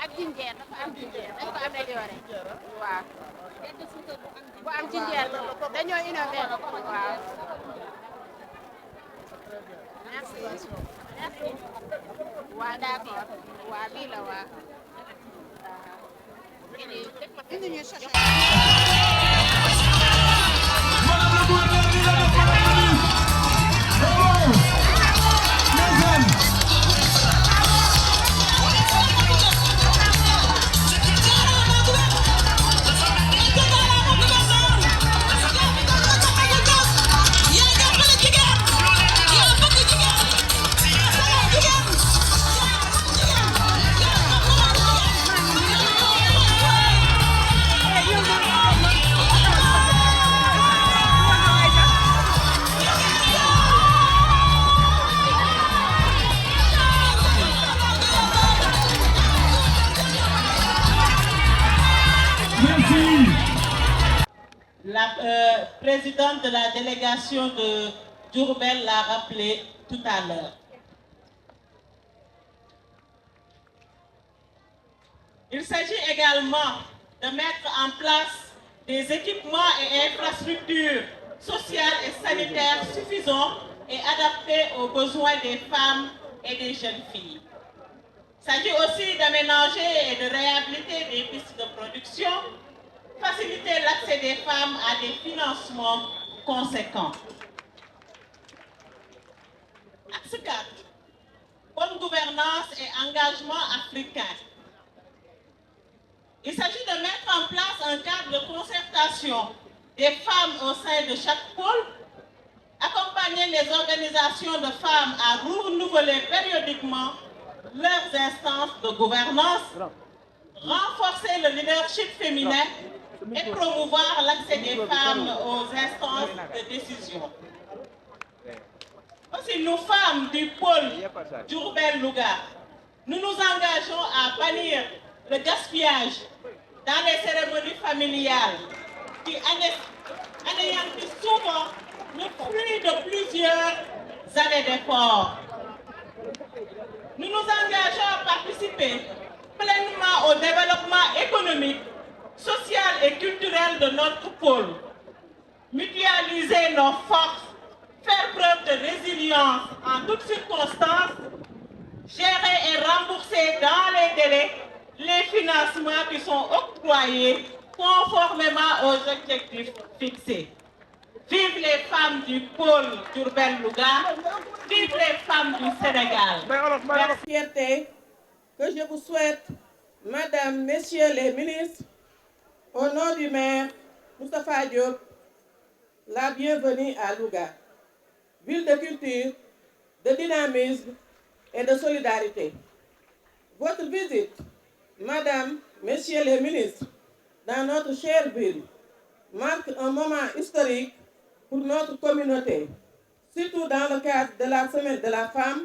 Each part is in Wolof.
ak jinjeer dafa am jinjeer dañ ko amélioré waaw bu am jinjeer dañoo innové waaw merci merci waaw d'accord waaw bii la waaw indi ñu sachet La présidente de la délégation de Diourbel l'a rappelé tout à l'heure. Il s'agit également de mettre en place des équipements et infrastructures sociales et sanitaires suffisants et adaptés aux besoins des femmes et des jeunes filles. Il s'agit aussi d'aménager et de réhabiliter des pistes de production, faciliter l'accès des femmes à des financements conséquents. Axe 4. Bonne gouvernance et engagement africain. Il s'agit de mettre en place un cadre de concertation des femmes au sein de chaque pôle, accompagner les organisations de femmes à renouveler périodiquement leurs instances de gouvernance, renforcer le leadership féminin et promouvoir l'accès des femmes aux instances de décision. Aussi, nous femmes du pôle Diourbel-Louga, nous nous engageons à bannir le gaspillage dans les cérémonies familiales qui anéantissent souvent le fruit de plusieurs années d'efforts. Nous nous engageons à participer pleinement au développement économique, social et culturel de notre pôle, mutualiser nos forces, faire preuve de résilience en toutes circonstances, gérer et rembourser dans les délais les financements qui sont octroyés conformément aux objectifs fixés. Vive les femmes du pôle Diourbel-Louga, vive les femmes du Sénégal. Merci. Fierté que je vous souhaite, Madame, Messieurs les ministres, au nom du maire Moustapha Diop, la bienvenue à Louga, ville de culture, de dynamisme et de solidarité. Votre visite, Madame, Messieurs les ministres, dans notre chère ville, marque un moment historique pour notre communauté, surtout dans le cadre de la Semaine de la Femme,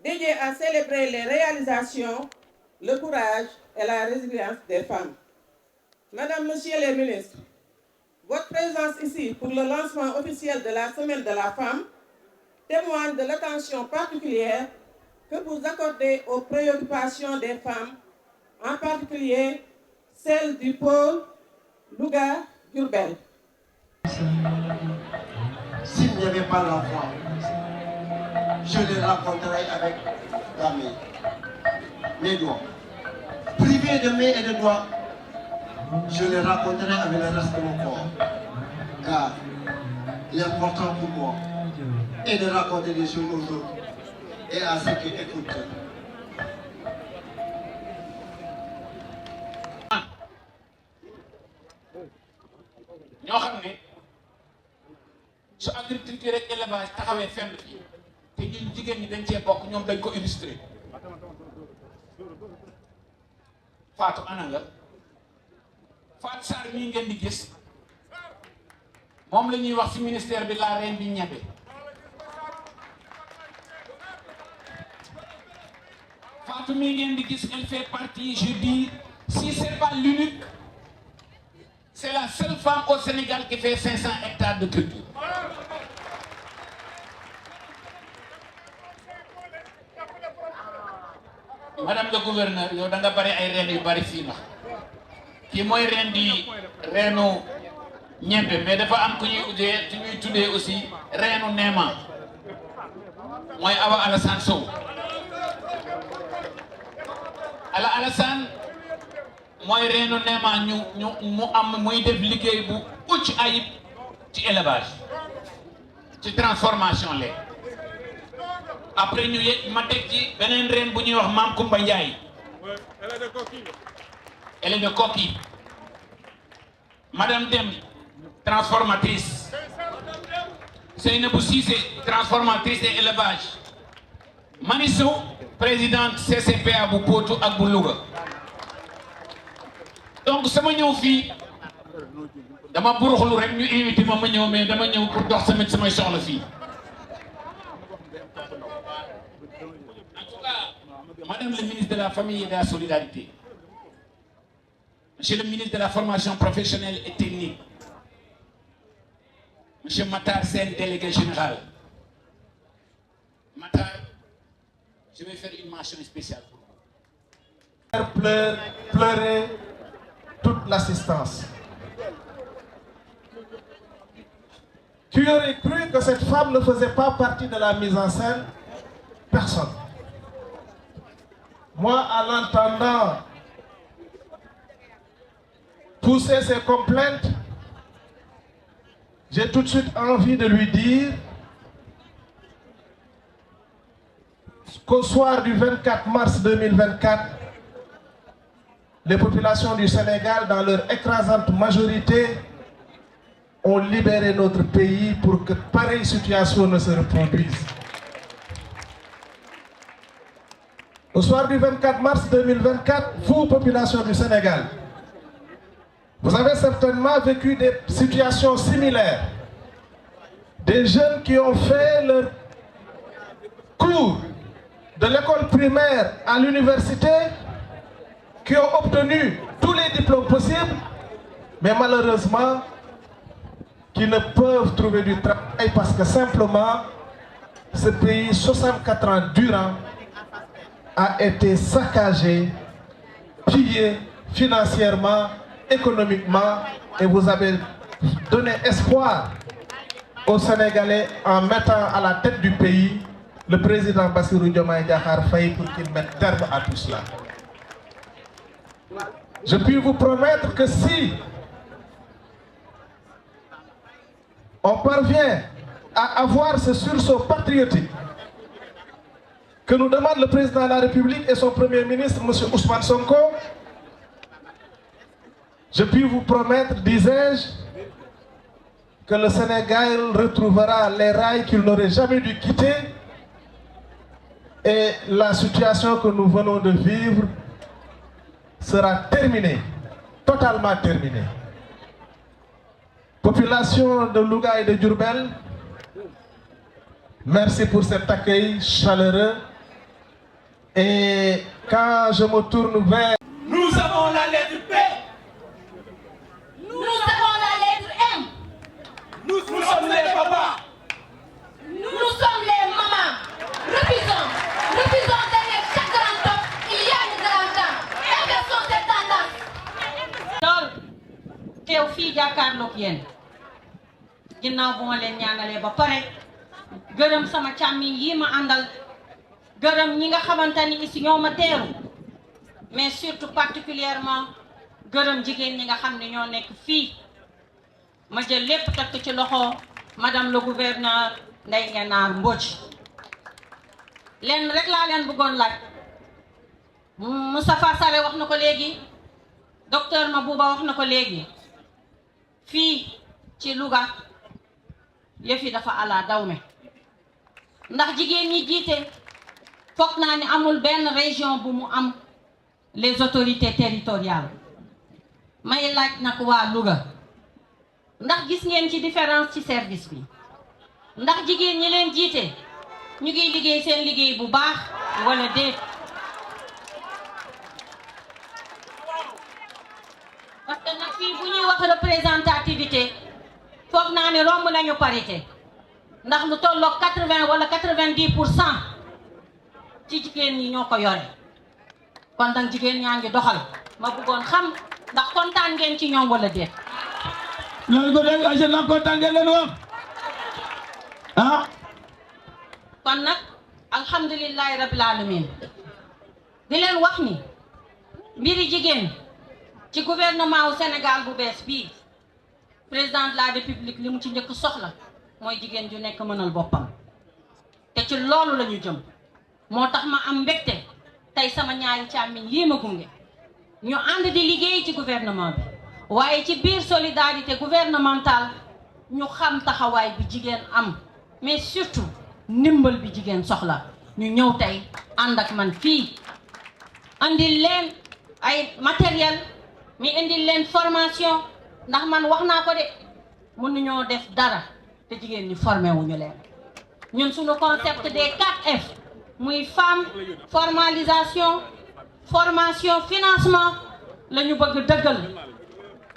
dédiée à célébrer les réalisations, le courage et la résilience des femmes. Madame, Monsieur les ministres, votre présence ici pour le lancement officiel de la Semaine de la Femme témoigne de l'attention particulière que vous accordez aux préoccupations des femmes, en particulier celles du pôle Louga-Diourbel. S'il n'y avait pas l'enfant, je les rencontrerai avec la main, mes doigts. Privé de main et de doigts, je les rencontrerai avec le reste de mon corps. Car l'important pour moi est de raconter des choses aux autres et à ceux qui écoutent. ñoo xam ne su agriculture ak élevage taxawee fenn fii te ñun jigéen ñi dañ cee bokk ñoom dañ ko illustré Fatou ana nga Fatou Sarr mii ngeen di gis moom la ñuy wax ci ministère bi la reine bi ñebe Fatou mii ngeen di gis elle fait partie je dis Si ce n'est pas l'unique, c'est la seule femme au Sénégal qui fait 500 hectares de culture. Madame le gouverneur, yow da nga bari ay reen yu bari fii ndax kii mooy reen di reenu ñebbe, mais dafa am ku ñuy tuddee aussi reenu neema mooy Awa Alassane Sow. Alassane mooy reenu neema mu am muy def liggéey bu ucc ayib ci élevage ci transformation lait. Après ñu ma teg ci beneen reen bu ñuy wax Mame Koumba Ndiaye. Elle est de Koki. Madame Dem, transformatrice. Seynabou Cissé, transformatrice et élevage. Manissou, présidente CCPA bu Potou ak bu Louga. Donc sama ñëw fii dama buruxlu rek ñu invité ma ñëw, mais dama ñëw pour dox samay soxla fii. Madame le ministre de la Famille et de la Solidarité, Monsieur le ministre de la Formation professionnelle et technique, Monsieur Matar Sen, délégué général. Matar, je vais faire une mention spéciale pour vous. Pleurer toute l'assistance. Tu aurais cru que cette femme ne faisait pas partie de la mise en scène? Personne. Moi, en l'entendant pousser ses complaintes, j'ai tout de suite envie de lui dire qu'au soir du 24 mars 2024, les populations du Sénégal, dans leur écrasante majorité, ont libéré notre pays pour que pareille situation ne se reproduise. Au soir du 24 mars 2024, vous, population du Sénégal, vous avez certainement vécu des situations similaires. Des jeunes qui ont fait leur cours de l'école primaire à l'université, qui ont obtenu tous les diplômes possibles, mais malheureusement, qui ne peuvent trouver du travail parce que simplement, ce pays, 64 ans durant, a été saccagé, pillé financièrement, économiquement, et vous avez donné espoir aux Sénégalais en mettant à la tête du pays le président Bassirou Diomaye Diakhar Faye pour qu'il mette terme à tout cela. Je puis vous promettre que si on parvient à avoir ce sursaut patriotique que nous demande le président de la République et son premier ministre, M. Ousmane Sonko, je puis vous promettre, disais-je, que le Sénégal retrouvera les rails qu'il n'aurait jamais dû quitter et la situation que nous venons de vivre sera terminée, totalement terminée. Population de Louga et de Diourbel, merci pour cet accueil chaleureux. Et quand je me tourne vers... Nous avons la lettre P. Nous avons la lettre M. Nous sommes les papas. Nous sommes les mamans. Refusons derrière chaque grand homme, il y a une grande dame. Inversons cette tendance. loolu teew fii jàkkaarloog yéen ginnaaw bu ma leen ñaanalee ba pare gërëm sama càmmiñ yi ma àndal gërëm ñi nga xamante ni ici ñoo ma teeru mais surtout particulièrement gërëm jigéen ñi nga xam ne ñoo nekk fii ma jël lépp teg ko ci loxo madame le gouverneur Ndeye Ngenaar Mbodj leen rek laa leen bëggoon laaj Moustapha Sarré wax na ko léegi docteur Mabouba wax na ko léegi fii ci Louga yëf yi dafa ala dawme ndax jigéen ñi jiite foog naa ni amul benn région bu mu am les autorités territoriales may laaj nag waa Louga ndax gis ngeen ci différence ci service bi ndax jigéen ñi leen jiite ñu ngi liggéey seen liggéey bu baax wala déet wax représentativité foog naa ne romb nañu parité ndax lu tolloog 80 wala 90% ci jigéen ñi ñoo ko yore kon nag jigéen ñaa ngi doxal ma bëggoon xam ndax kontaan ngeen ci ñoom wala déet. ñooñu ko dégg Aïcha na kontaan ngeen leen wax ah. kon nag alhamdulillahi rabbil alamin di leen wax ni mbiri jigéen ci gouvernement wu Sénégal bu bees bii président de la république li mu ci njëkk soxla mooy jigéen ju nekk mënal boppam te ci loolu la ñu jëm moo tax ma am mbégte tey sama ñaari càmmiñ yii ma gunge ñu ànd di liggéey ci gouvernement bi waaye ci biir solidarité gouvernementale ñu xam taxawaay bi jigéen am mais surtout ndimbal bi jigéen soxla ñu ñëw tey ànd ak man fii andil leen ay matériel mi indil leen formation ndax man wax naa ko de mënuñoo def dara te jigéen ñi formé wuñu leen ñun suñu concept des 4F muy femme formalisation formation financement la ñu bëgg dëggal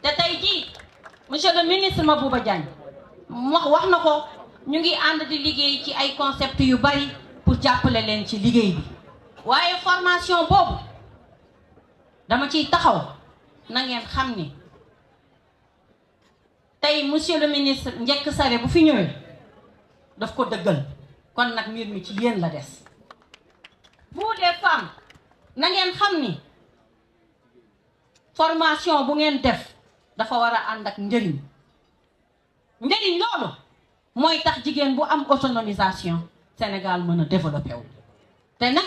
te tey jii monsieur le ministre Mabouba Diagne wax na ko ñu ngi ànd di liggéey ci ay concept yu bari pour jàppale leen ci liggéey bi waaye formation boobu dama ciy taxaw na ngeen xam ni tey monsieur le ministre Njekk Sare bu fi ñëwee daf ko dëggal kon nag mbir mi ci yéen la des vous les femmes na ngeen xam ni formation bu ngeen def dafa war a ànd ak njëriñ loolu mooy tax jigéen bu am autonomisation Sénégal mën a développé wu te nag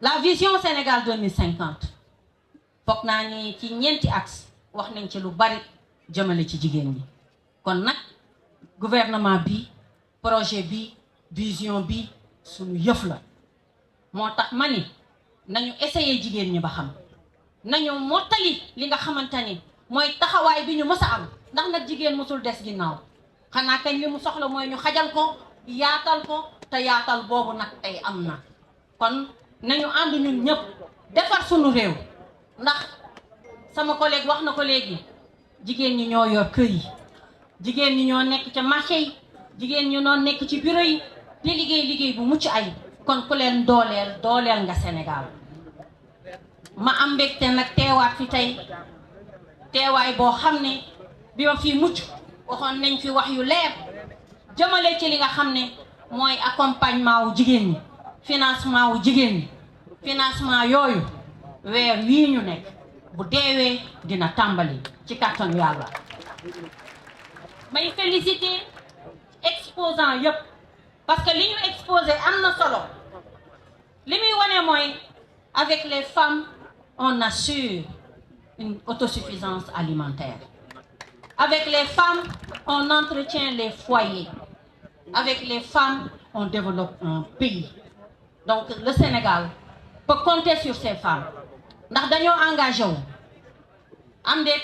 la vision Sénégal 2050 foog naa ni ci ñeenti axe wax nañ ci lu bari jëmale ci jigéen ñi kon nag gouvernement bi projet bi vision bi suñu yëf la moo tax ma ni nañu essayer jigéen ñi ba xam nañu mottali li nga xamante ni mooy taxawaay bi ñu mës a am ndax nag jigéen mësul des ginnaaw xanaa kañ li mu soxla mooy ñu xajal ko yaatal ko te yaatal boobu nag tey am na kon nañu ànd ñun ñëpp defar suñu réew ndax sama collègue wax na ko léegi jigéen ñi ñoo yor kër yi jigéen ñi ñoo nekk ca marché yi jigéen ñi ñoo nekk ci bureau yi di liggéey bu mucc ay kon ku leen dooleel nga Sénégal ma am mbégte nag teewaat fi tey teewaay boo xam ne bi ma fii mucc waxoon nañ fi wax yu leer jëmale ci li nga xam ne mooy accompagnement wu jigéen ñi financement wu jigéen ñi financement yooyu weer wii ñu nekk bu deewee dina tàmbali ci kàttanu yàlla may féliciter exposant yëpp parce que li ñu exposé am na solo li muy wane mooy avec les femmes on assure une autosuffisance alimentaire avec les femmes on entretient les foyers avec les femmes on développe un pays donc le Sénégal peut compter sur ces femmes ndax dañoo engagé wu am déet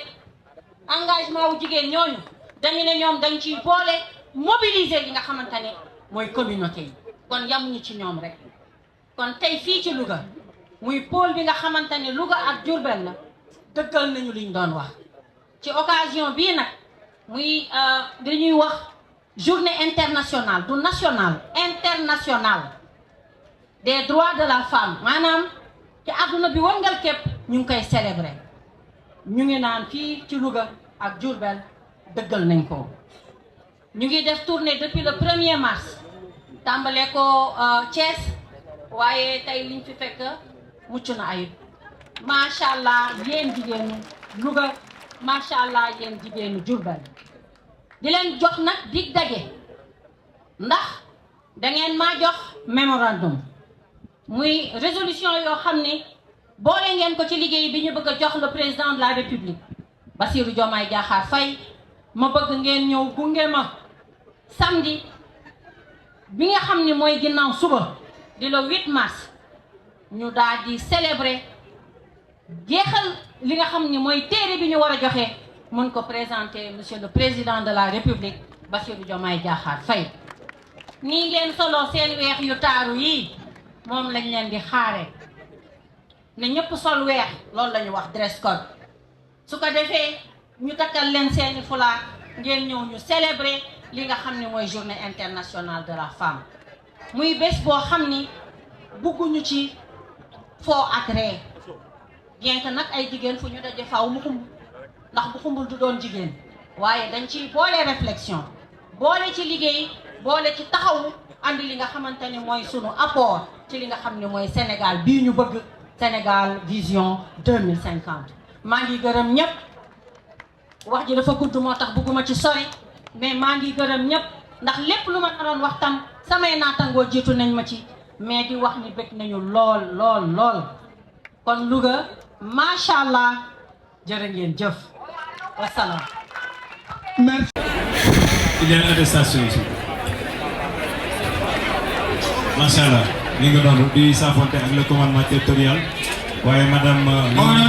engagement wu jigéen ñooñu dañu ne ñoom dañ ciy boole mobiliser li nga xamante ne mooy communauté yi kon yamuñu ci ñoom rek kon tey fii ci Louga muy pôle bi nga xamante ne Louga ak Diourbel la dëggal nañu liñ doon wax ci occasion bii nag muy dañuy wax journée internationale du nationale internationale des droits de la femme maanaam ci àdduna bi wëngal képp ñu ngi koy célébrer ñu ngi naan fii ci Louga ak Diourbel dëggal nañ ko ñu ngi def tournée depuis le 1er mars tàmbale ko Thiès waaye tey liñ fi fekk mucc na ayib macha allah yéen jigéenu Louga macha allah yéen jigéenu Diourbel di leen jox nag dig daje ndax dangeen maa jox mémorandum muy résolution yoo xam ne boole ngeen ko ci liggéey bi ñu bëgg a jox le président de la république Bassirou Diomaye Diakhar Faye ma bëgg ngeen ñëw gunge ma samedi bi nga xam ne mooy ginnaaw suba di le 8 mars ñu daal di célébrer jeexal li nga xam ne mooy téere bi ñu war a joxe mën ko présenter monsieur le président de la république Bassirou Diomaye Diakhar Faye nii ngeen solo seen weex yu taaru yi moom lañ leen di xaare ne ñëpp sol weex loolu la ñu wax dress code su ko defee ñu takkal leen seeni fulaar ngeen ñëw ñu célébrer li nga xam ne mooy journée internationale de la femme muy bés boo xam ni bugguñu ci foo ak ree bien que nag ay jigéen fu ñu daje faaw mu xumb ndax bu xumbul du doon jigéen waaye dañ ciy boole réflexion boole ci liggéey boole ci taxawu andi li nga xamante ne mooy sunu apport ci li nga xam ne mooy Sénégal bii ñu bëgg Sénégal vision 2050 maa ngi gërëm ñëpp wax ji dafa gudd moo tax bëgguma ci sori mais maa ngi gërëm ñëpp ndax lépp lu ma naroon wax tam samay naatangoo jiitu nañ ma ci mais di wax ni bëgg nañu lool lool lool kon Louga macha allah jërë ngeen jëf wasalaam. Merci. Il y a une attestation ici. Machallah, nous avons dit ça avec le commandement territorial. Oui, madame.